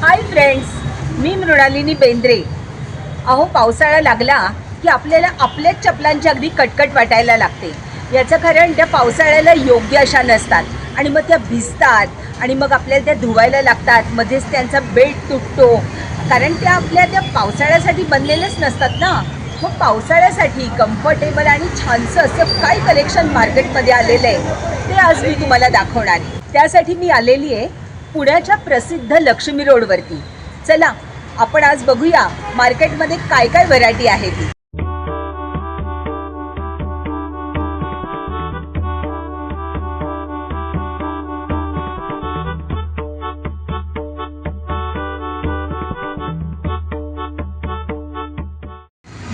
Hi friends, मी मृणालिनी बेंद्रे. अहो, पावसाळा लागला की आपल्याला आपल्याच चपलांची अगदी कटकट वाटायला लागते. याचं कारण त्या पावसाळ्याला योग्य अशा नसतात आणि मग त्या भिजतात आणि मग आपल्याला त्या धुवायला लागतात. मध्येच त्यांचा बेल्ट तुटतो, कारण त्या आपल्या त्या पावसाळ्यासाठी बनलेलेच नसतात ना. मग पावसाळ्यासाठी कम्फर्टेबल आणि छानसं असं काय कलेक्शन मार्केटमध्ये आलेलं आहे ते आज मी तुम्हाला दाखवणार आहे. त्यासाठी मी आलेली आहे पुण्याच्या प्रसिद्ध लक्ष्मी रोडवरती. चला आपण आज बघूया मार्केटमध्ये काय काय व्हरायटी आहे ती.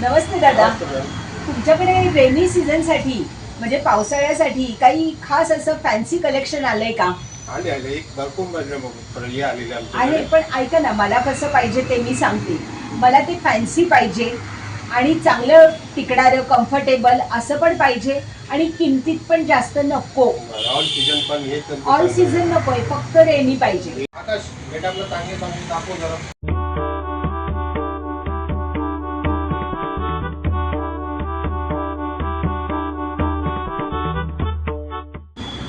नमस्ते दादा, तुमच्याकडे रेनी सीझनसाठी म्हणजे पावसाळ्यासाठी काही खास असं फॅन्सी कलेक्शन आलंय का? आले एक भरपूर प्रलय आलेले आहे, पण ऐका ना, मला कसं पाहिजे ते मी सांगते. मला ते फॅन्सी पाहिजे आणि चांगलं टिकणारं कम्फर्टेबल असं पण पाहिजे आणि किमतीत पण जास्त नको. ऑल सीजन पण हे ऑल सीझन नकोय, फक्त रेनी पाहिजे. आकाश बेटा आपलं चांगले चांगले दाखव जरा.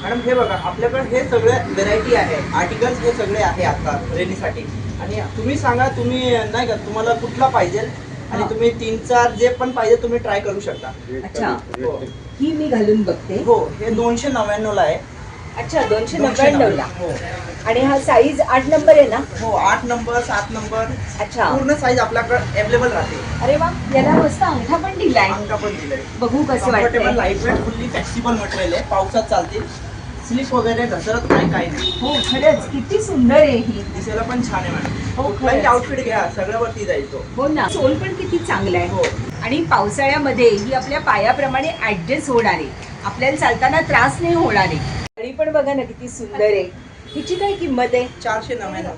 मॅडम हे बघा, आपल्याकडे हे सगळे व्हेरायटी आहे, आर्टिकल्स हे सगळे आहे आता रेनीसाठी. आणि तुम्ही सांगा, तुम्ही नाही का तुम्हाला कुठला पाहिजे आणि तुम्ही 3-4 जे पण पाहिजे तुम्ही ट्राय करू शकता. अच्छा, हो. ही मी घालून बघते. हो, हे 299 ला आहे. अच्छा, 299 ला. हो. आणि हा साईज 8 नंबर आहे ना? हो, 8 नंबर 7 नंबर अच्छा, पूर्ण साईज आपल्याकडे अवेलेबल राहते. अरे वा, याला मस्त अंगठा पण दिलाय. अंका पण दिलाय. बघू कसं कम्फर्टेबल, वाटतंय. Light weight, fully flexible material आहे. पावसात चालतील, स्लिप वगैरे घसरत नाही, काही नाही. हो, खरंच किती सुंदर आहे ही. दिसायला पण छान आहे मॅडम. हो, कुठलाही खरंच. आउटफिट घ्या, सगळ्यावरती जाईल तो. हो ना, सोल पण किती चांगला आहे. हो. आणि पावसाळ्यामध्ये ही आपल्या पायाप्रमाणे ऍडजस्ट होणार आहे, आपल्याला चालताना त्रास नाही होणार आहे. आणि पण बघा ना किती सुंदर आहे. हिची काय किंमत आहे? 499.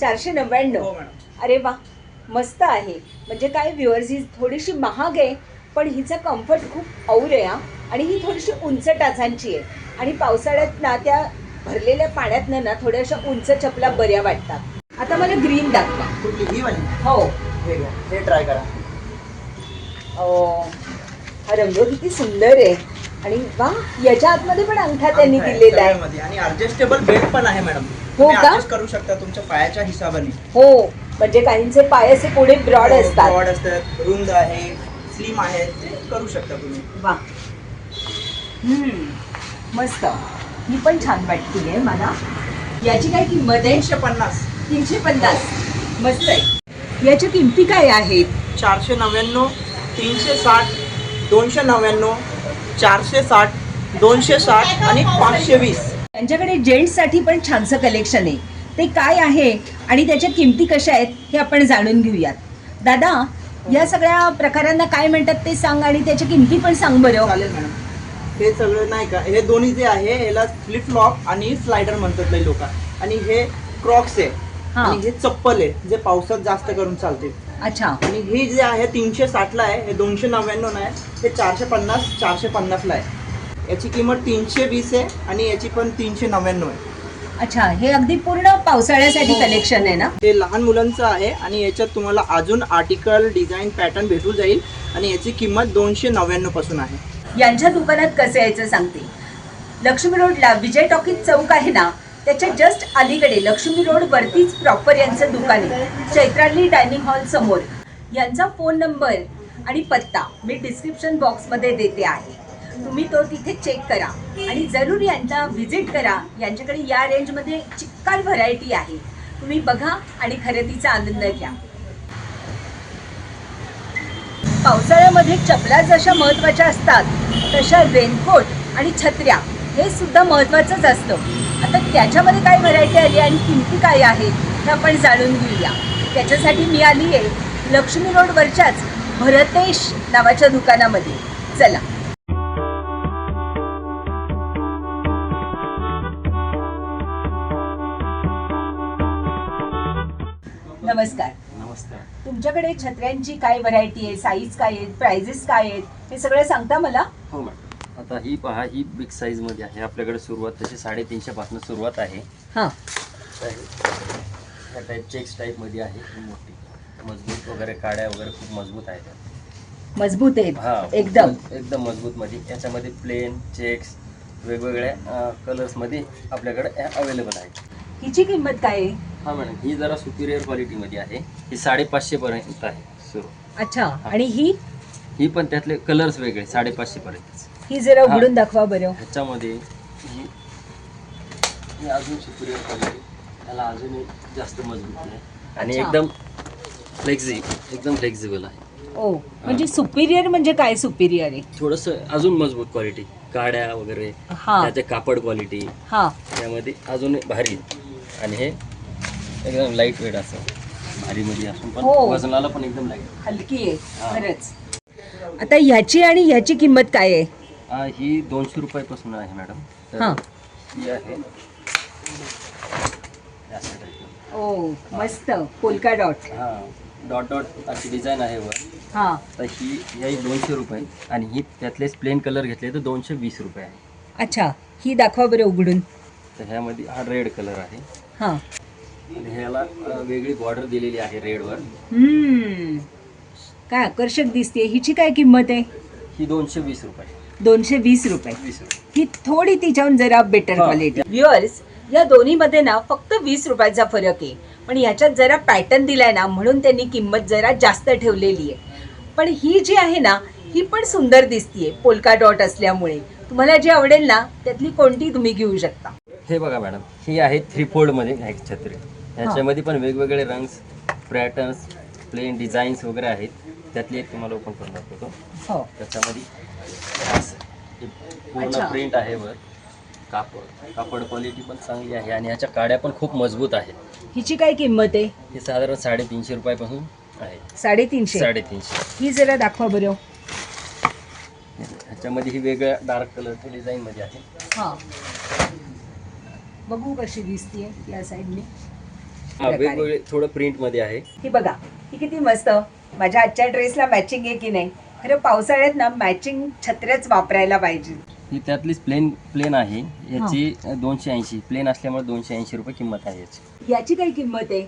499. हो मॅडम. अरे वा, मस्त आहे. म्हणजे काय व्ह्युअर्स, ही थोडीशी महाग आहे पण हिचा कम्फर्ट खूप और आहे हा. आणि ही थोडीशी उंच टाचांची आहे आणि पावसाळ्यात ना त्या भरलेल्या पाण्यातनं ना थोड्याशा उंच चपला बऱ्या वाटतात. आता मला ग्रीन दाखवा. कुठली ही वाली? हो. हे घ्या, हे ट्राय करा. हा रंग किती सुंदर आहे. आणि वा, याच्या आतमध्ये पण अंगठा त्यांनी दिलेला आहे. मध्ये आणि ऍडजस्टेबल बेल्ट पण आहे मॅडम. हो का? ऍडजस्ट करू शकता तुमच्या पायाच्या हिशोबाने. हो, म्हणजे काहींचे पाय असे पुढे ब्रॉड असतात. ब्रॉड असतात, रुंद आहे, स्लिम आहे, ते करू शकता तुम्ही. वा, मस्त. ही पण छान वाटतीये मला. याची काय किंमत आहे? 350. 350. मस्त आहे. याच्या किमती काय आहेत? 499, 360, 299, 460, 260 आणि 520. त्यांच्याकडे जेंट्ससाठी पण छानसं कलेक्शन आहे. ते काय आहे आणि त्याच्या किमती कशा आहेत हे आपण जाणून घेऊयात. दादा, या सगळ्या प्रकारांना काय म्हणतात ते सांग आणि त्याच्या किमती पण सांग बरं. चालेल मॅडम. हे सगळं नाही का, हे दोन्ही जे आहे याला फ्लिप फ्लॉप आणि स्लायडर म्हणतात काही लोक. आणि हे क्रॉक्स आहे आणि हे चप्पल आहे जे पावसात जास्त करून चालते. अच्छा. आणि हे जे आहे 360 ला आहे, हे 299 ला आहे, हे 450 ला आहे. याची किंमत 320 आहे आणि याची पण 399 आहे. अच्छा, हे अगदी पूर्ण पावसाळ्यासाठी कलेक्शन आहे ना? हे लहान मुलांचं आहे आणि याच्यात तुम्हाला अजून आर्टिकल, डिझाईन, पॅटर्न भेटून जाईल आणि याची किंमत 299 पासून आहे. यांच्या दुकानात कसं यायचं सांगते. लक्ष्मी रोडला विजय टॉकीज चौक आहे ना, त्याच्या जस्ट अलीकडे लक्ष्मी रोड वरतीच प्रॉपर यांचं दुकान आहे, चैत्राली डायनिंग हॉल समोर. यांचा फोन नंबर आणि पत्ता मी डिस्क्रिप्शन बॉक्समध्ये देते आहे, तुम्ही तो तिथे चेक करा आणि जरूर यांना व्हिजिट करा. यांच्याकडे या रेंजमध्ये चिक्कार व्हरायटी आहे, तुम्ही बघा आणि खरेदीचा आनंद घ्या. पावसाळ्यामध्ये चपला जशा महत्त्वाच्या असतात तशा रेनकोट आणि छत्र्या हे सुद्धा महत्त्वाचंच असतं. आता त्याच्यामध्ये काय व्हरायटी आली आणि किमती काय आहेत हे आपण जाणून घेऊया. त्याच्यासाठी मी आली आहे लक्ष्मी रोडवरच्याच भरतेश नावाच्या दुकानामध्ये. चला. नमस्कार. नमस्कार. तुमच्याकडे छत्र्यांची काय व्हरायटी आहे, साईज काय आहेत, प्राइजेस काय आहेत हे सगळं सांगता मला? हो मॅडम. आता ही पहा, ही बिग साईज मध्ये आहे. आपल्याकडे सुरुवात तशी 350 पासून सुरुवात आहे. हां. या टाईप चेक्स टाईपमध्ये आहे ही मोठी मजबूत वगैरे काड्या वगैरे खूप मजबूत आहेत मजबूत आहेत हा एकदम. एकदम मजबूत मध्ये याच्यामध्ये प्लेन चेक्स वेगवेगळ्या कलर्समध्ये आपल्याकडे अवेलेबल आहे. हिची किंमत काय आहे? हा मॅडम ही जरा सुपिरियर क्वालिटीमध्ये आहे. ही 550 पर्यंत आहे सुरू. अच्छा, आणि ही पण त्यातले कलर्स वेगळे 550 पर्यंत. ही जरा हा. उघडून दाखवा बरं. ह्याच्यामध्ये ही अजून सुपिरियर क्वालिटी, त्याला अजून जास्त मजबूत आहे आणि अच्छा. एकदम फ्लेक्झिबल आहे. ओ, म्हणजे सुपिरियर म्हणजे काय सुपिरियर आहे? थोडंसं अजून मजबूत क्वालिटी, काड्या वगैरे हा त्याचे कापड क्वालिटी हा. त्यामध्ये अजून भारी. आणि हे एकदम लाईट वेट असं भारीमध्ये असून पण हो. वजनाला पण एकदम लाईट. हलकी आहे हा. खरंच. आता ह्याची आणि ह्याची किंमत काय आहे? ही 200 रुपयापासून आहे मॅडम. तर हा. ही आहे असं type. ओ मस्त पोलका डॉट. हा डॉट डॉट अशी डिझाईन आहे वर. हा. तर ही 200 रुपये आणि ही त्यातलेच प्लेन कलर घेतले तर 220 रुपये आहे. अच्छा, ही दाखवा बरं उघडून. तर ह्यामध्ये हा रेड कलर आहे हा. आणि ह्याला वेगळी बॉर्डर दिलेली आहे रेडवर. काय आकर्षक दिसते. हिची काय किंमत आहे? ही 220 रुपये. 220 रुपये. 20 रुपये. ही थोडी तिच्याहून जरा बेटर हा. क्वालिटी. व्ह्युअर्स, या दोन्हीमध्ये ना फक्त 20 रुपयाचा फरक आहे, पण ह्याच्यात जरा पॅटर्न दिलाय ना म्हणून त्यांनी किंमत जरा जास्त ठेवलेली आहे. पण ही जी आहे ना ही पण सुंदर दिसतीये पोलका डॉट असल्यामुळे. तुम्हाला जी आवडेल ना त्यातली कोणती तुम्ही घेऊ शकता. हे बघा मॅडम, ही आहे 3 फोल्डमध्ये आहे छत्री. ह्याच्यामध्ये पण वेगवेगळे रंग पॅटर्न्स प्लेन डिझाईन्स वगैरे आहेत. त्यातली एक तुम्हाला ओपन करून दाखवतो. हो. त्याच्यामध्ये असं हे पूर्ण अच्छा. प्रिंट आहे वर. कापड क्वालिटी पण चांगली आहे आणि ह्याच्या काड्या पण खूप मजबूत आहेत. हिची काय किंमत आहे? हे साधारण 350 रुपयापासून आहे. 350. 350. ही जरा दाखवा बरं. ह्याच्यामध्ये ही वेगळ्या डार्क कलरच्या डिझाईनमध्ये आहे. हा, बघू कशी दिसतीये या साईडने. वेगवेगळे थोडं प्रिंटमध्ये आहे. ही बघा, ही किती मस्त माझ्या आजच्या ड्रेसला मॅचिंग आहे की नाही. खरं पावसाळ्यात ना मॅचिंग छत्र्याच वापरायला पाहिजे. ही त्यातलीच प्लेन आहे. याची 280 प्लेन असल्यामुळे 280 रुपये किंमत आहे याची. याची काय किंमत आहे?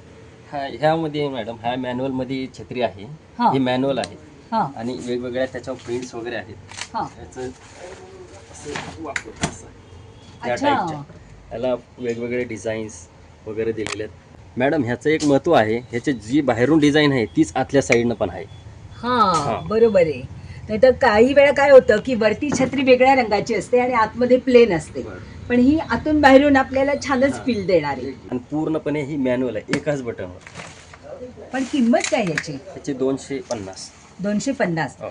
ह्यामध्ये मॅडम ह्या मॅन्युअल मध्ये छत्री आहे. हा. ही मॅन्युअल आहे हा आणि वेगवेगळ्या त्याच्यावर प्रिंट्स वगैरे आहेत. हा. याचं असं वापरतो असं त्या अच्छा. टाईपच्या. याला वेगवेगळे डिझाईन्स वगैरे दिलेले आहेत. मॅडम ह्याचं एक महत्त्व आहे, ह्याची जी बाहेरून डिझाईन आहे तीच आतल्या साईडनं पण आहे. हा, बरोबर आहे. नाही तर काही वेळा काय होतं की वरती छत्री वेगळ्या रंगाची असते आणि आतमध्ये प्लेन असते, पण ही आतून बाहेरून आपल्याला छानच फील देणार आहे. आणि पूर्णपणे ही मॅन्युअल आहे एकाच बटनवर. पण किंमत काय याची? त्याची 250. 250. हो.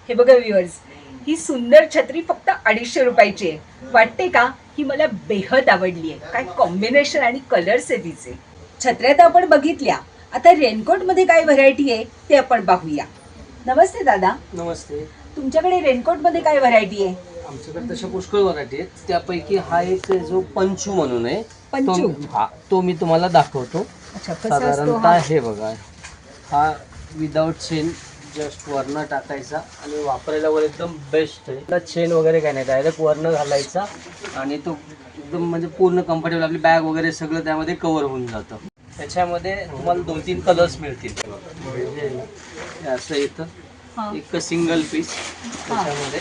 हे बघा व्ह्युअर्स, ही सुंदर छत्री फक्त 250 रुपयाची आहे. वाटते का ही मला बेहद आवडली आहे. काय कॉम्बिनेशन आणि कलर्स आहे तिचे. छत्र्या तर आपण बघितल्या, आता रेनकोट मध्ये काय व्हरायटी आहे ते आपण पाहूया. नमस्ते दादा. नमस्ते. तुमच्याकडे रेनकोट मध्ये काय व्हरायटी आहे? आमच्याकडे तशा पुष्कळ व्हरायटी आहेत. त्यापैकी हा एक जो पंचू म्हणून आहे, पंचू? तो मी तुम्हाला दाखवतो. अच्छा, कसा असतो साधारणतः हा? हे बघा, हा विदाउट चेन जस्ट वरनं टाकायचा आणि वापरायला वर एकदम बेस्ट आहे. त्याला चेन वगैरे काय नाही, डायरेक्ट वरनं घालायचा आणि तो एकदम म्हणजे पूर्ण कम्फर्टेबल. आपली बॅग वगैरे सगळं त्यामध्ये कव्हर होऊन जातं. त्याच्यामध्ये तुम्हाला 2-3 कलर्स मिळतील. हे असं येतं, हा. एक सिंगल पीस त्याच्यामध्ये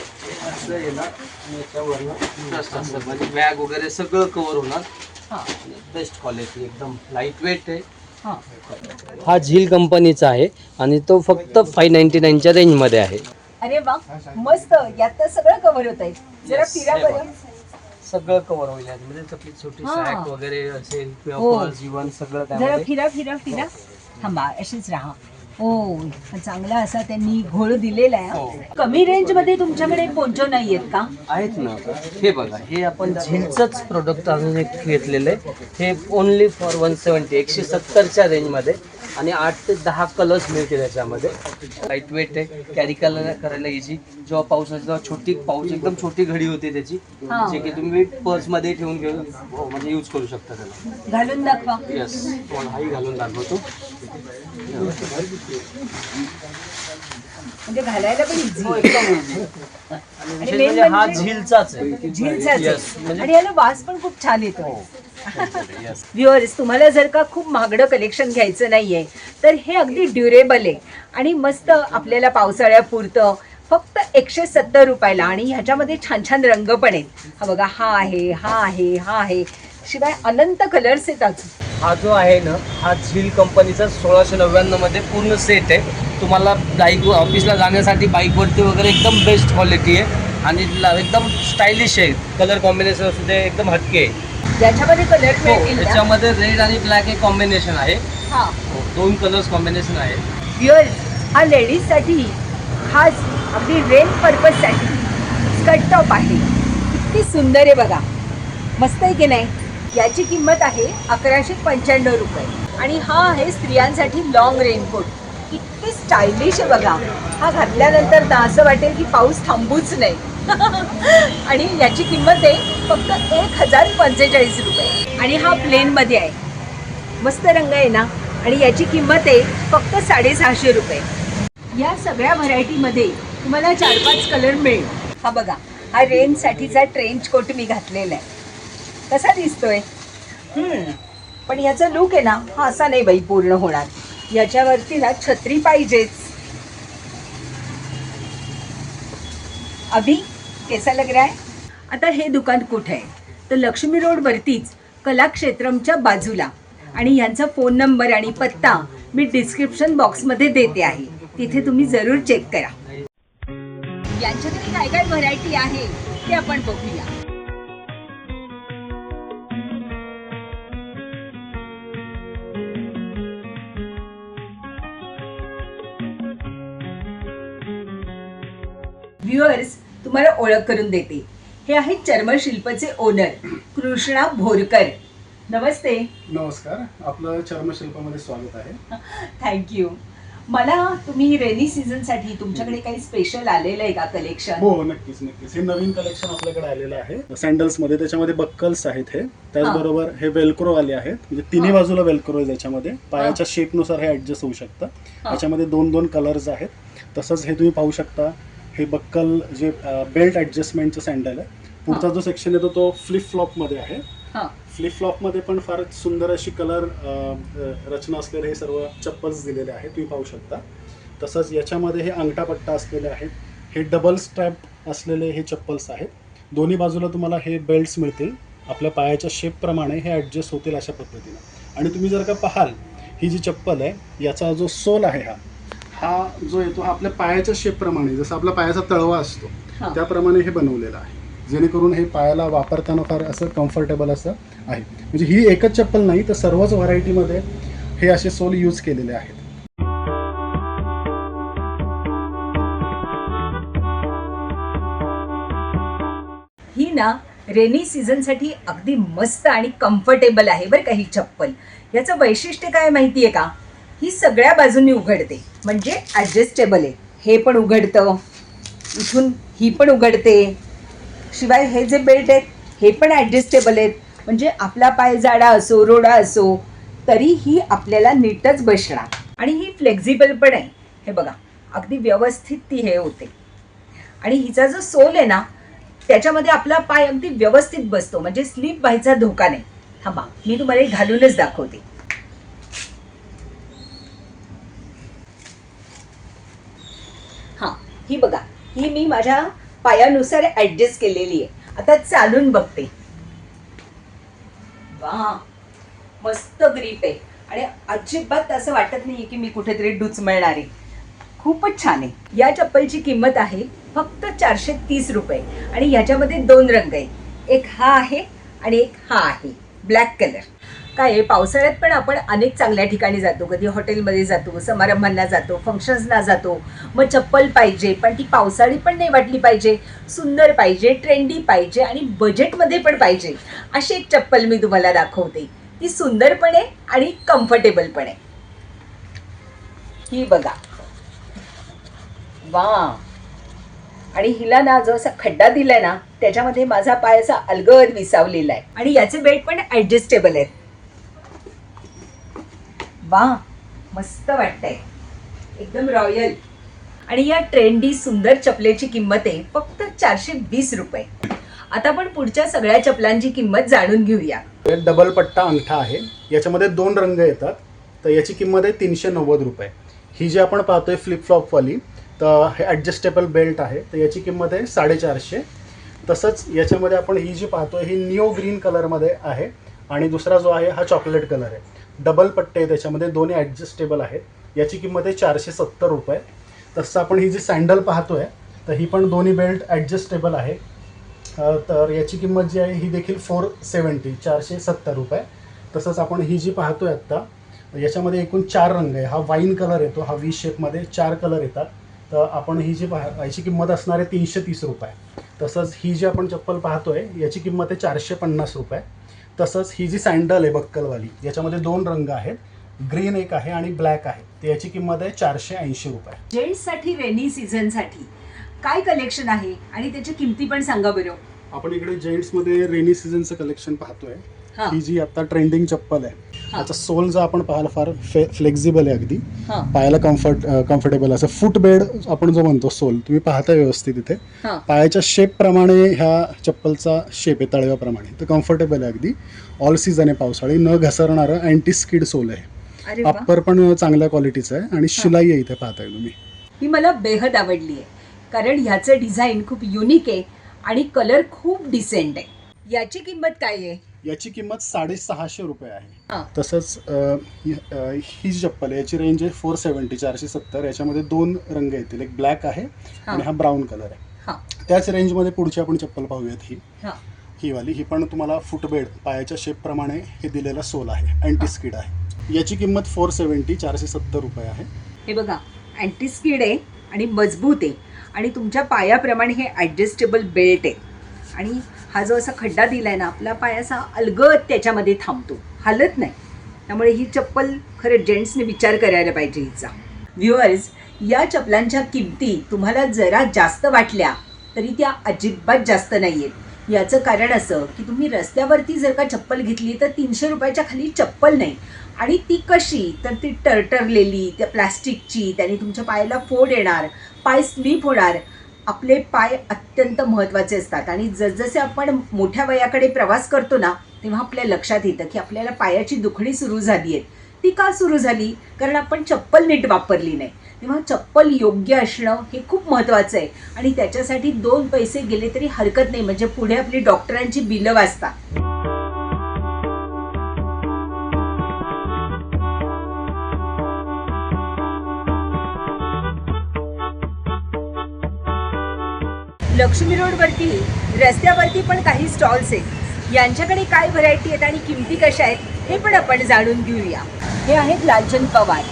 असं येणार आणि याच्यावरनं जस्ट असं म्हणजे बॅग वगैरे सगळं कव्हर होणार. हा. बेस्ट क्वालिटी, एकदम लाईट वेट आहे. हा. हा झील कंपनीचा आहे आणि तो फक्त 599च्या रेंजमध्ये आहे. अरे वा, मस्त. यात तर सगळं कव्हर होत आहे. जरा Yes, फिरा हे बरं. सगळं कव्हर होईल यामध्ये. आपली छोटी हा. सॅक वगैरे असेल किंवा हो. पर्स इव्हन सगळं जरा त्यामध्ये. फिरा फिरा फिरा. थांबा, अशीच राहा. ओ, चांगला असा त्यांनी घोळ दिलेला आहे. हो. कमी रेंज मध्ये तुमच्याकडे पोंचो नाही आहेत का? आहेत ना. हे बघा, हे आपण झीलचंच प्रोडक्ट अजून एक घेतलेलं आहे. हे ओनली फॉर 170 170च्या रेंजमध्ये आणि 8 ते 10 कलर्स मिळतील याच्यामध्ये. लाईट वेट आहे, कॅरी करायला इझी. जेव्हा पाऊस असतो तेव्हा छोटी पाऊस एकदम छोटी घडी होते त्याची, हा. जे की तुम्ही पर्समध्ये ठेवून घेऊन म्हणजे यूज करू शकता त्याला. घालून दाखवा. येस, तुम्हाला हाही घालून दाखवतो. म्हणजे घालायला पण इझी. हो, एकदम easy. आणि विशेष main म्हणजे हा म्हणजे झीलचाच आहे. झीलचाच Yes, आहे. म्हणजे आणि याला वास पण खूप छान येतो. व्ह्युअर्स, तुम्हाला जर का खूप महागडं कलेक्शन घ्यायचं नाहीये तर हे अगदी ड्युरेबल आहे आणि मस्त आपल्याला पावसाळ्यापुरतं फक्त 170 रुपयाला. आणि ह्याच्यामध्ये छान छान रंग पण आहेत. हा बघा, हा आहे, हा आहे, हा आहे, शिवाय अनंत कलर्स आहेत अजून. हा जो आहे ना, हा झील कंपनीचा 1699 मध्ये पूर्ण सेट आहे. तुम्हाला बाईक ऑफिसला जाण्यासाठी बाईकवरती वगैरे एकदम बेस्ट क्वालिटी आहे आणि एकदम स्टायलिश आहे. कलर कॉम्बिनेशन सुद्धा एकदम हटके आहे. याच्यामध्ये कलर हो, मिळतील ना? याच्यामध्ये रेड आणि ब्लॅक हे कॉम्बिनेशन आहे. हा. हो, 2 कलर्स कॉम्बिनेशन आहे. व्ह्युअर्स, हा लेडीजसाठी खास अगदी रेन पर्पजसाठी स्कर्ट टॉप आहे. किती सुंदर आहे बघा, मस्त आहे की नाही. याची किंमत आहे 1195 रुपये. आणि हा आहे स्त्रियांसाठी लॉंग रेनकोट. किती स्टायलिश आहे बघा. हा घातल्यानंतर ना असं वाटेल की पाऊस थांबूच नाही. आणि याची किंमत आहे फक्त 1045 रुपये. आणि हा प्लेनमध्ये आहे, मस्त रंग आहे ना. आणि याची किंमत आहे फक्त 650 रुपये. या सगळ्या व्हरायटीमध्ये तुम्हाला 4-5 कलर मिळेल. हा बघा, हा रेनसाठीचा ट्रेंच कोट मी घातलेला आहे. कसा दिसतोय? पण याचा लुक आहे ना, हा असा नाही बाई पूर्ण होणार. याच्यावरती ना छत्री पाहिजेच. अभि, कैसा लग रहा है? आता हे दुकान कुठे आहे? तर लक्ष्मी रोडवरतीच कलाक्षेत्रमच्या बाजूला. आणि यांचा फोन नंबर आणि पत्ता मी डिस्क्रिप्शन बॉक्समध्ये देते आहे, तिथे तुम्ही जरूर चेक करा. यांच्याकडे काय काय व्हरायटी आहे ते आपण बघूया. व्ह्युअर्स, तुम्हाला ओळख करून देते. हे आहेत चर्मशिल्पचे ओनर कृष्णा भोरकर. नमस्ते. नमस्कार, आपलं चर्मशिल्पामध्ये स्वागत आहे. थँक्यू. मला तुम्ही रेनी सीझनसाठी तुमच्याकडे काही स्पेशल आलेलं आहे का कलेक्शन? हो, नक्कीच नक्कीच. हे नवीन कलेक्शन आपल्याकडे आलेलं आहे सँडल्समध्ये. त्याच्यामध्ये बक्कल्स आहेत हे, त्याचबरोबर हे वेल्क्रो आले आहेत. म्हणजे तिन्ही बाजूला वेल्क्रो आहे त्याच्यामध्ये. पायाच्या शेपनुसार हे ऍडजस्ट होऊ शकतं. त्याच्यामध्ये 2-2 कलर्स आहेत. तसंच हे तुम्ही पाहू शकता, हे बक्कल जे बेल्ट ऍडजस्टमेंटचं सँडल आहे. पुढचा जो सेक्शन येतो तो फ्लिप फ्लॉपमध्ये आहे. फ्लिप फ्लॉपमध्ये पण फार सुंदर अशी कलर रचना असलेले हे सर्व चप्पल्स दिलेले आहेत, तुम्ही पाहू शकता. तसंच याच्यामध्ये हे अंगठापट्टा असलेले आहेत. हे डबल स्ट्रॅप असलेले हे चप्पल्स आहेत. दोन्ही बाजूला तुम्हाला हे बेल्ट्स मिळतील. आपल्या पायाच्या शेपप्रमाणे हे ॲडजस्ट होतील अशा पद्धतीनं. आणि तुम्ही जर का पाहाल, ही जी चप्पल आहे याचा जो सोल आहे हा जो येतो हा आपल्या पायाच्या शेपप्रमाणे, जसं आपला पायाचा तळवा असतो त्याप्रमाणे हे बनवलेलं आहे, जेणेकरून हे पायाला वापरताना फार असं कम्फर्टेबल असं आहे. म्हणजे ही एकच चप्पल नाही, तर सर्वच व्हरायटीमध्ये हे असे सोल यूज केलेले आहेत. ही ना रेनी सीझनसाठी अगदी मस्त आणि कम्फर्टेबल आहे बरं का ही चप्पल. याचं वैशिष्ट्य काय माहिती आहे का? ही सगळ्या बाजूंनी उघडते, म्हणजे ॲडजस्टेबल आहे. हे पण उघडतं, इथून ही पण उघडते. शिवाय हे जे बेल्ट आहेत हे पण ॲडजस्टेबल आहेत, म्हणजे आपला पाय जाडा असो रोडा असो तरीही आपल्याला नीटच बसणार. आणि ही फ्लेक्झिबल पण आहे. हे बघा, अगदी व्यवस्थित ती हे होते. आणि हिचा जो सोल आहे ना त्याच्यामध्ये आपला पाय अगदी व्यवस्थित बसतो, म्हणजे स्लिप व्हायचा धोका नाही. थांबा, मी तुम्हाला हे घालूनच दाखवते. हां, ही बघा, ही मी माझ्या पायानुसार ॲडजस्ट केलेली आहे. आता चालून बघते. वा, मस्त ग्रीप आहे आणि अजिबात असं वाटत नाही की मी कुठेतरी डुचमळणार आहे. खूपच छान आहे. या चप्पलची किंमत आहे फक्त 430 रुपये. आणि याच्यामध्ये 2 रंग आहेत, एक हा आहे आणि एक हा आहे ब्लॅक कलर. काय आहे, पावसाळ्यात पण आपण अनेक चांगल्या ठिकाणी जातो. कधी हॉटेलमध्ये जातो, समारंभांना जातो, फंक्शन्सना जातो. मग चप्पल पाहिजे, पण ती पावसाळी पण नाही वाटली पाहिजे, सुंदर पाहिजे, ट्रेंडी पाहिजे आणि बजेटमध्ये पण पाहिजे. अशी एक चप्पल मी तुम्हाला दाखवते. ती सुंदर पण आहे आणि कम्फर्टेबल पण आहे. ही बघा, वा. आणि हिला ना जो असा खड्डा दिलाय ना त्याच्यामध्ये माझा पाय असा अलगद विसावलेला आहे. आणि याचे बेल्ट पण ॲडजस्टेबल आहेत. वा, मस्त वाटतंय, एकदम रॉयल. आणि या ट्रेंडी सुंदर चपलेची किंमत आहे फक्त 420 रुपये. आता आपण पुढच्या सगळ्या चपलांची किंमत जाणून घेऊया. हे डबल पट्टा अंगठा आहे. याच्यामध्ये 2 रंग येतात. तर याची किंमत आहे 390 रुपये. ही जी आपण पाहतोय फ्लिपफ्लॉपवाली, तर हे ॲडजस्टेबल बेल्ट आहे. तर याची किंमत आहे 450. तसंच याच्यामध्ये आपण ही जी पाहतोय ही निओ ग्रीन कलरमध्ये आहे आणि दुसरा जो आहे हा चॉकलेट कलर आहे. डबल पट्टे आहे त्याच्यामध्ये, दोन्ही ॲडजस्टेबल आहेत. याची किंमत आहे 470 रुपये. तसं आपण ही जी सँडल पाहतोय तर ही पण दोन्ही बेल्ट ॲडजस्टेबल आहे. तर याची किंमत जी आहे ही देखील 470 रुपये. तसंच आपण ही जी पाहतोय आत्ता, याच्यामध्ये एकूण 4 रंग आहे. हा वाईन कलर येतो, हा व्ही शेपमध्ये 4 कलर येतात. तर आपण ही जी याची किंमत असणार आहे 330 रुपये. तसंच ही जी आपण चप्पल पाहतोय याची किंमत आहे 450 रुपये. तसंच ही जी सँडल आहे बक्कलवाली, याच्यामध्ये 2 रंग आहेत, ग्रीन एक आहे आणि ब्लॅक आहे. तर याची किंमत आहे 480 रुपये. जेंट्ससाठी रेनी सीझनसाठी काय कलेक्शन आहे आणि त्याची किमती पण सांगा बरं. आपण इकडे जेंट्समध्ये रेनी सीझनचं कलेक्शन पाहतोय. हां. ही जी आता ट्रेंडिंग चप्पल आहे, हां. त्याचा सोल जर आपण पाहायला फार फ्लेक्झिबल आहे, अगदी हां. पायाला कम्फर्टेबल असं फुट बेड आपण जो म्हणतो सोल, तुम्ही पाहता व्यवस्थित इथे हां. पायाच्या शेपप्रमाणे ह्या चप्पलचा शेप आहे, तळव्याप्रमाणे. तर कम्फर्टेबल आहे अगदी. ऑल सीझन आहे, पावसाळी, न घसरणारं अँटी स्किड सोल आहे. अरे वा, अप्पर पण चांगल्या क्वालिटीचं आहे आणि शिलाई आहे इथे पाहताय तुम्ही. ही मला बेहद आवडली आहे कारण ह्याचं डिझाईन खूप युनिक आहे आणि कलर खूप डिसेंट आहे. याची किंमत काय आहे? याची किंमत 650 रुपये आहे. हां. तसंच ही जी चप्पल आहे याची रेंज आहे 470. याच्यामध्ये 2 रंग येतील, एक ब्लॅक आहे आणि हा ब्राऊन कलर आहे. हां. त्याच रेंजमध्ये पुढची आपण चप्पल पाहूयात. हां. ही वाली, ही पण तुम्हाला फुटबेड पायाच्या शेपप्रमाणे हे दिलेला सोल आहे, अँटी स्किड आहे. याची किंमत 470 रुपये आहे. हे बघा, अँटी स्किड आहे आणि मजबूत आहे आणि तुमच्या पायाप्रमाणे हे ॲडजस्टेबल बेल्ट आहे आणि हा जो असा खड्डा दिलाय ना, आपला पाय असा अलगद त्याच्यामध्ये थांबतो, हालत नाही. त्यामुळे ही चप्पल खरं जेंट्सने विचार करायला पाहिजे हिचा. व्ह्युअर्स, या चपलांच्या किमती तुम्हाला जरा जास्त वाटल्या तरी त्या अजिबात जास्त नाही आहेत. याचं कारण असं की तुम्ही रस्त्यावरती जर का चप्पल घेतली तर 300 रुपयाच्या खाली चप्पल नाही. आणि ती कशी, तर ती टरटरलेली, त्या प्लॅस्टिकची, त्याने तुमच्या पायाला फोड येणार, पाय स्लिप होणार. आपले पाय अत्यंत महत्त्वाचे असतात आणि जसजसे आपण मोठ्या वयाकडे प्रवास करतो ना, तेव्हा आपल्या लक्षात येतं की आपल्याला पायाची दुखणी सुरू झाली आहे. ती का सुरू झाली? कारण आपण चप्पल नीट वापरली नाही. तेव्हा चप्पल योग्य असणं हे खूप महत्त्वाचं आहे आणि त्याच्यासाठी 2 पैसे गेले तरी हरकत नाही, म्हणजे पुढे आपली डॉक्टरांची बिलं वाचतात. लक्ष्मी रोडवरती रस्त्यावरती पण काही स्टॉल्स आहेत. यांच्याकडे काय व्हरायटी आहेत आणि किमती कशा आहेत हे पण आपण जाणून घेऊया. हे आहेत लालचंद पवार.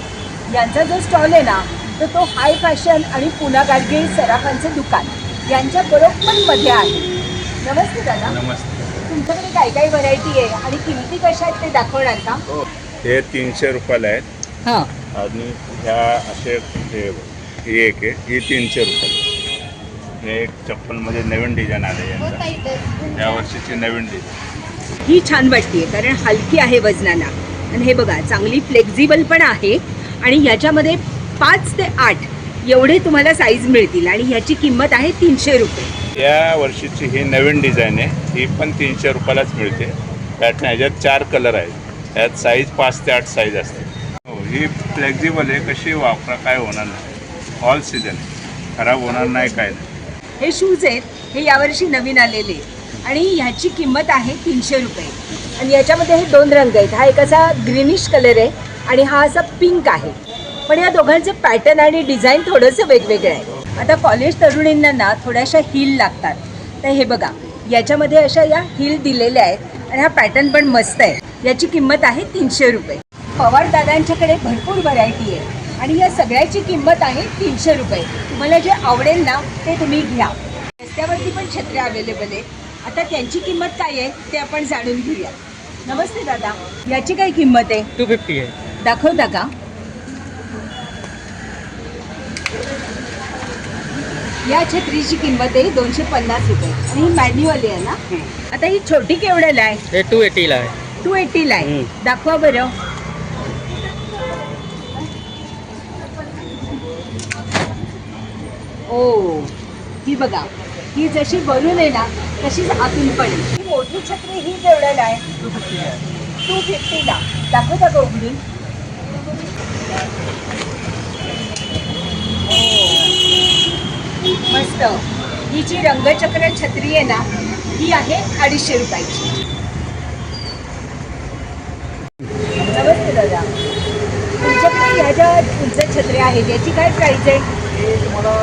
यांचा जो स्टॉल आहे ना, तर तो हाय फॅशन आणि पुना गाडगे सराफांचं दुकान यांच्या बरोबर मध्ये आहे. नमस्ते दादा. नमस्ते. तुमच्याकडे काय काय व्हरायटी आहे आणि किमती कशा आहेत ते दाखवणार का? हे 300 रुपयाला आहेत हां. आणि ह्या असे ही एक आहे, ही 300 रुपये. हे एक चप्पलमध्ये नवीन डिझाईन आले यांचा, या वर्षीची नवीन डिझाईन. ही छान वाटते कारण हलकी आहे वजनाला आणि हे बघा चांगली फ्लेक्झिबल पण आहे आणि याच्यामध्ये 5 ते 8 एवढे तुम्हाला साईज मिळतील आणि ह्याची किंमत आहे 300 रुपये. या वर्षीची ही नवीन डिझाईन आहे, ही पण 300 रुपयालाच मिळते. त्यात ह्याच्यात 4 कलर आहेत, यात साईज 5 ते 8 साईज असते. हो, ही फ्लेक्झिबल आहे, कशी वापरा काय होणार नाही, ऑल सीझन खराब होणार नाही काय नाही. हे शूज आहेत, हे यावर्षी नवीन आलेले आणि ह्याची किंमत आहे 300 रुपये आणि याच्यामध्ये हे 2 रंग आहेत. हा एक असा ग्रीनिश कलर आहे आणि हा असा पिंक आहे. पण या दोघांचे पॅटर्न आणि डिझाईन थोडंसं वेगवेगळं आहे. आता कॉलेज तरुणींना ना थोड्याशा हील लागतात, तर हे बघा याच्यामध्ये अशा या हील दिलेल्या आहेत आणि हा पॅटर्न पण मस्त आहे. याची किंमत आहे 300 रुपये. पवार दादांच्याकडे भरपूर व्हरायटी आहे आणि या सगळ्याची किंमत आहे 300 रुपये. तुम्हाला जे आवडेल ना ते तुम्ही घ्या. रस्त्यावरती पण छत्र्या अवेलेबल आहेत. आता त्यांची किंमत काय आहे ते आपण जाणून घेऊया. नमस्ते दादा, याची काय किंमत आहे? 250 आहे. दाखवता का? या छत्रीची किंमत आहे 250 रुपये आणि ही मॅन्युअल आहे ना. आता ही छोटी केवढ्याला आहे? हे 280ला आहे. 280ला आहे. दाखवा बरं. ओ, ही बघा, ही जशी वरून आहे ना तशीच आतून पण आहे. ही मोठी छत्री ही केवढ्याला आहे? 250ला. दाखव उघडून. मस्त. ही जी रंगचक्र छत्री आहे ना, ही आहे 250 रुपयाची. नमस्ते दादा. तुमच्याकडे ह्या ज्या उंच छत्र्या आहेत याची काय प्राइस आहे? हे तुम्हाला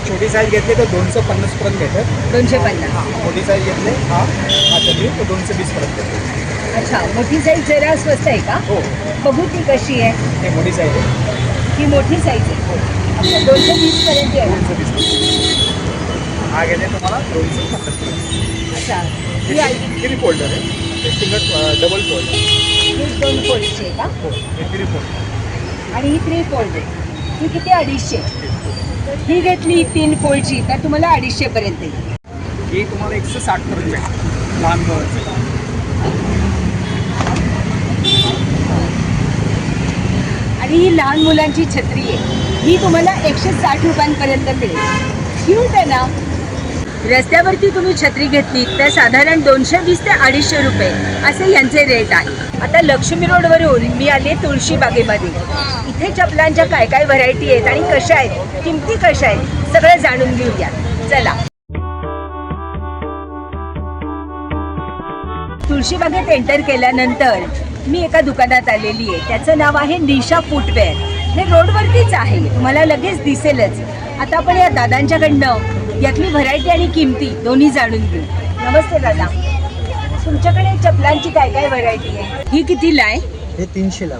छोटी साईज घेतली तर 250 पर्यंत भेटेल. 250. मोठी साईज घेतली हा छत्री तो 220 पर्यंत भेटेल. अच्छा, मोठी साईज जरा स्वस्त आहे का? हो, बघू ती कशी आहे. हे मोठी साईज आहे. ही मोठी साईज आहे. अच्छा, 220 पर्यंत आहे. 220. हा गेले तुम्हाला 250 पर्यंत. अच्छा, ही आहे. 3 फोल्डर आहे. हे सिंगल डबल फोल्डर. ही 2 फोल्डची आहे का? हो, हे 3 फोल्डर. आणि ही 3 फोल्ड आहे. ही किती? 250. ही घेतली 3 फोल्डची तर तुम्हाला 250 पर्यंत येईल. ही तुम्हाला 160 पर्यंत भेटेल लहान मुलांची. आणि ही लहान मुलांची छत्री आहे. ही तुम्हाला 160 रुपयांपर्यंत मिळेल. क्यूट आहे ना. रस्त्यावरती तुम्ही छत्री घेतली तर साधारण 220 ते 250 रुपये असे यांचे रेट आहे. आता लक्ष्मी रोडवरून मी आले तुळशी बागेमध्ये. इथे चपलांच्या काय काय व्हरायटी आहेत आणि कशा आहेत, किमती कशा आहेत, सगळं जाणून घेऊया. चला. तुळशी बागेत एंटर केल्यानंतर मी एका दुकानात आलेली आहे. त्याचं नाव आहे निशा फुटवेअर. हे रोडवरतीच आहे, तुम्हाला लगेच दिसेलच. आता आपण या दादांच्याकडनं यातली व्हरायटी आणि किमती दोन्ही जाणून घेऊ. नमस्ते दादा. तुमच्याकडे चपलांची काय काय व्हरायटी आहे? ही कितीला आहे? हे 300ला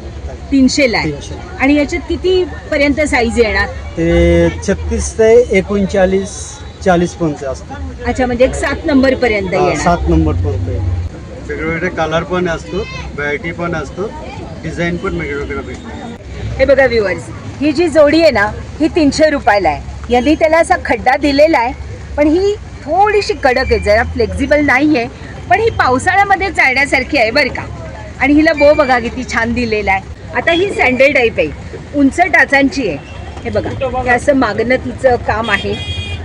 300ला आहे. 300. आणि याच्यात किती पर्यंत साईज येणार? ते 36 ते 39 40 पर्यंत असतं. अच्छा, म्हणजे एक 7 नंबर पर्यंत येणार. 7 नंबर पर्यंत. वेगवेगळे कलर पण असतो, व्हरायटी पण असतो, डिझाईन पण वेगवेगळं भेटतो. हे बघा व्ह्युअर्स, ही जी जोडी आहे ना, ही 300 रुपयाला आहे. यांनी त्याला असा खड्डा दिलेला आहे, पण ही थोडीशी कडक आहे, जरा फ्लेक्झिबल नाही आहे. पण ही पावसाळ्यामध्ये चालण्यासारखी आहे बरं का. आणि हिला बो बघा किती छान दिलेला आहे. आता ही सँडल टाईप आहे, उंच टाचांची आहे. हे बघा, हे असं मागणं तिचं काम आहे,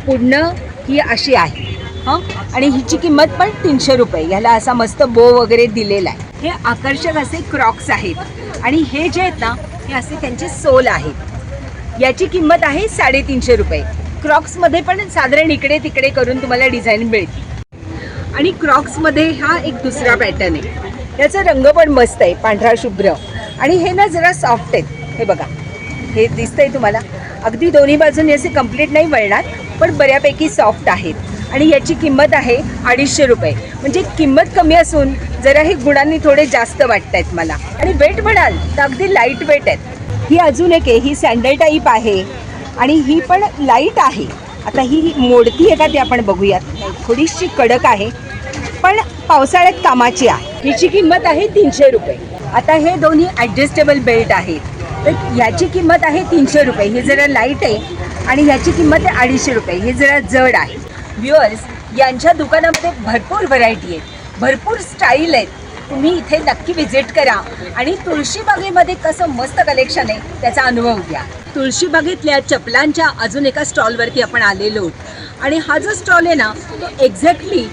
पुढनं ही अशी आहे. हां, आणि हिची किंमत पण 300 रुपये. ह्याला असा मस्त बो वगैरे दिलेला आहे. हे आकर्षक असे क्रॉक्स आहेत. आणि हे जे आहेत ना, हे असे त्यांचे सोल आहेत. याची किंमत आहे 350 रुपये. क्रॉक्समध्ये पण साधारण इकडे तिकडे करून तुम्हाला डिझाईन मिळते. आणि क्रॉक्समध्ये हा एक दुसरा पॅटर्न आहे. याचा रंग पण मस्त आहे, पांढरा शुभ्र. आणि हे ना जरा सॉफ्ट आहेत. हे बघा, हे दिसतंय तुम्हाला. अगदी दोन्ही बाजूने असे कंप्लीट नाही वळणार, पण बऱ्यापैकी सॉफ्ट आहेत. आणि याची किंमत आहे 250 रुपये. म्हणजे किंमत कमी असून जरा हे गुणांनी थोडे जास्त वाटत आहेत मला. आणि वेट म्हणाल तर अगदी लाईट वेट आहेत. ही अजून एक आहे, ही सँडल टाईप आहे आणि ही पण लाईट आहे. आता ही मोडती आहे का ते आपण बघूयात. थोडीशी कडक आहे, पण पावसाळ्यात कामाची आहे. हिची किंमत आहे 300 रुपये. आता हे दोन्ही ॲडजस्टेबल बेल्ट आहेत, तर ह्याची किंमत आहे 300 रुपये. हे जरा लाईट आहे आणि ह्याची किंमत आहे 250 रुपये. हे जरा जड आहे. व्ह्युअर्स, यांच्या दुकानामध्ये भरपूर व्हरायटी आहेत, भरपूर स्टाईल आहेत. तुम्ही इथे नक्की व्हिजिट करा आणि तुळशीबागेमध्ये कसं मस्त कलेक्शन आहे त्याचा अनुभव घ्या. तुळशीबागेतल्या चपलांच्या अजून एका स्टॉलवरती आपण आलेलो आहोत. आणि हा जो स्टॉल आहे ना, तो एक्झॅक्टली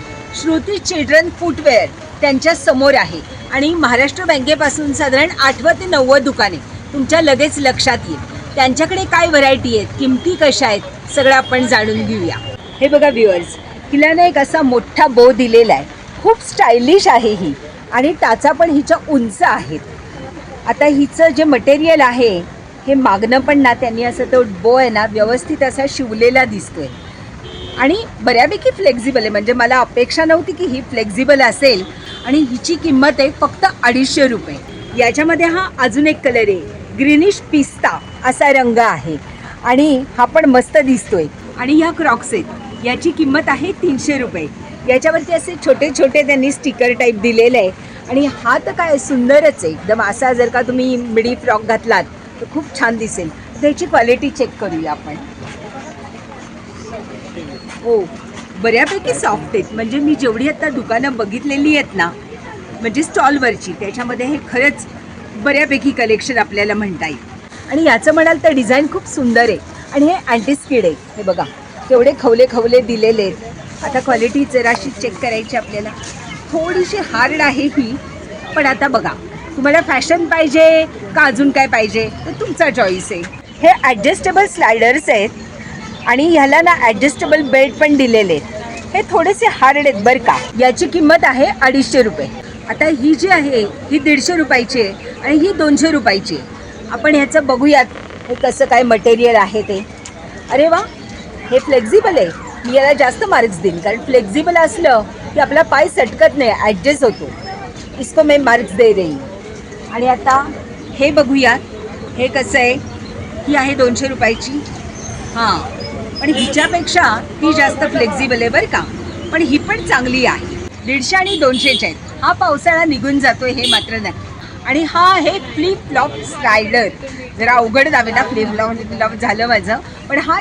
श्रुती चिल्ड्रन फुटवेअर त्यांच्या समोर आहे. आणि महाराष्ट्र बँकेपासून साधारण 8 ते 9 दुकाने तुमच्या लगेच लक्षात येईल. त्यांच्याकडे काय व्हरायटी आहेत, किमती कशा आहेत, सगळं आपण जाणून घेऊया. हे बघा व्ह्युअर्स, हिला ना एक असा मोठा बो दिलेला आहे. खूप स्टायलिश आहे ही. आणि टाचा पण हिच्या उंच आहेत. आता हिचं जे मटेरियल आहे, हे मागणं पण ना त्यांनी असं तो बो आहे ना व्यवस्थित असा शिवलेला दिसतोय. आणि बऱ्यापैकी फ्लेक्झिबल आहे. म्हणजे मला अपेक्षा नव्हती की ही फ्लेक्झिबल असेल. आणि हिची किंमत आहे फक्त 250 रुपये. याच्यामध्ये हा अजून एक कलर आहे, ग्रीनिश पिस्ता असा रंग आहे. आणि हा पण मस्त दिसतोय. आणि ह्या क्रॉक्स आहेत, याची किंमत आहे 300 रुपये. याच्यावरती असे छोटे छोटे त्यांनी स्टिकर टाईप दिलेलं आहे. आणि हा तर काय सुंदरच आहे एकदम. असा जर का तुम्ही मिडी फ्रॉक घातलात तर खूप छान दिसेल. त्याची क्वालिटी चेक करूया आपण. हो, बऱ्यापैकी सॉफ्ट आहेत. म्हणजे मी जेवढी आता दुकानं बघितलेली आहेत ना, म्हणजे स्टॉलवरची, त्याच्यामध्ये हे खरंच बऱ्यापैकी कलेक्शन आपल्याला म्हणता येईल. आणि याचं म्हणाल तर डिझाईन खूप सुंदर आहे. आणि हे अँटीस्किड आहे. हे बघा केवढे खवले खवले दिलेले आहेत. आता क्वालिटी जराशी चेक करायची आपल्याला. थोडीशी हार्ड आहे ही, पण आता बघा तुम्हाला फॅशन पाहिजे का अजून काय पाहिजे तर तुमचा चॉईस आहे. हे ॲडजस्टेबल स्लायडर्स आहेत आणि ह्याला ना ॲडजस्टेबल बेल्ट पण दिलेले आहेत. हे थोडेसे हार्ड आहेत बरं का. याची किंमत आहे 250 रुपये. आता ही जी आहे ही 150 रुपयाची आहे आणि ही 200 रुपयाची आहे. आपण ह्याचं बघूयात हे कसं काय मटेरियल आहे ते. अरे वा, हे फ्लेक्झिबल आहे. मी याला जास्त मार्क्स देईन कारण फ्लेक्झिबल असलं की आपला पाय सटकत नाही, ॲडजस्ट होतो. इसको मैं मार्क्स दे रही. आणि आता हे बघूयात हे कसं आहे. ही आहे 200 रुपयाची. हां, पण हिच्यापेक्षा ही जास्त फ्लेक्झिबल आहे बरं का. पण ही पण चांगली आहे. 150 आणि 200चे आहेत. हा पावसाळा निघून जातोय हे मात्र नक्की. आणि हा आहे फ्लिप फ्लॉप स्लायडर. जरा अवघड जावे ना फ्लिप फ्लॉप झालं माझं, पण हा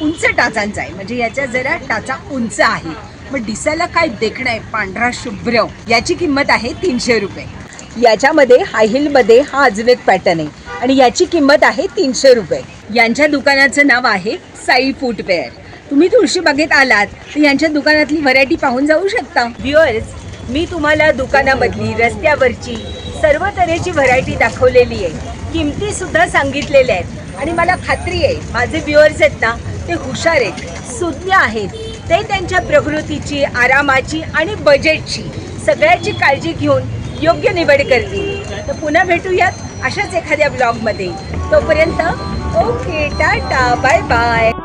उंच टाचांचा आहे. म्हणजे याच्या जरा टाचा उंच आहे, मग दिसायला काय देखणं आहे, पांढरा शुभ्र. याची किंमत आहे 300 रुपये. याच्यामध्ये हाय हिलमध्ये हा अजून एक पॅटर्न आहे आणि याची किंमत आहे 300 रुपये. यांच्या दुकानाचं नाव आहे साई फूटवेअर. तुम्ही तुळशीबागेत आलात तर यांच्या दुकानातली व्हरायटी पाहून जाऊ शकता. व्ह्युअर्स, मी तुम्हाला दुकानामधली रस्त्यावरची सर्व तऱ्हेची व्हरायटी दाखवलेली आहे. किमतीसुद्धा सांगितलेल्या आहेत आणि मला खात्री आहे माझे व्ह्युअर्स आहेत ना ते हुशार आहेत, सुज्ञ आहेत. ते त्यांच्या प्रकृतीची, आरामाची आणि बजेटची सगळ्याची काळजी घेऊन योग्य निवड करतील. तर पुन्हा भेटूयात अशाच एखाद्या ब्लॉगमध्ये. तोपर्यंत ओके, टाटा, बाय बाय.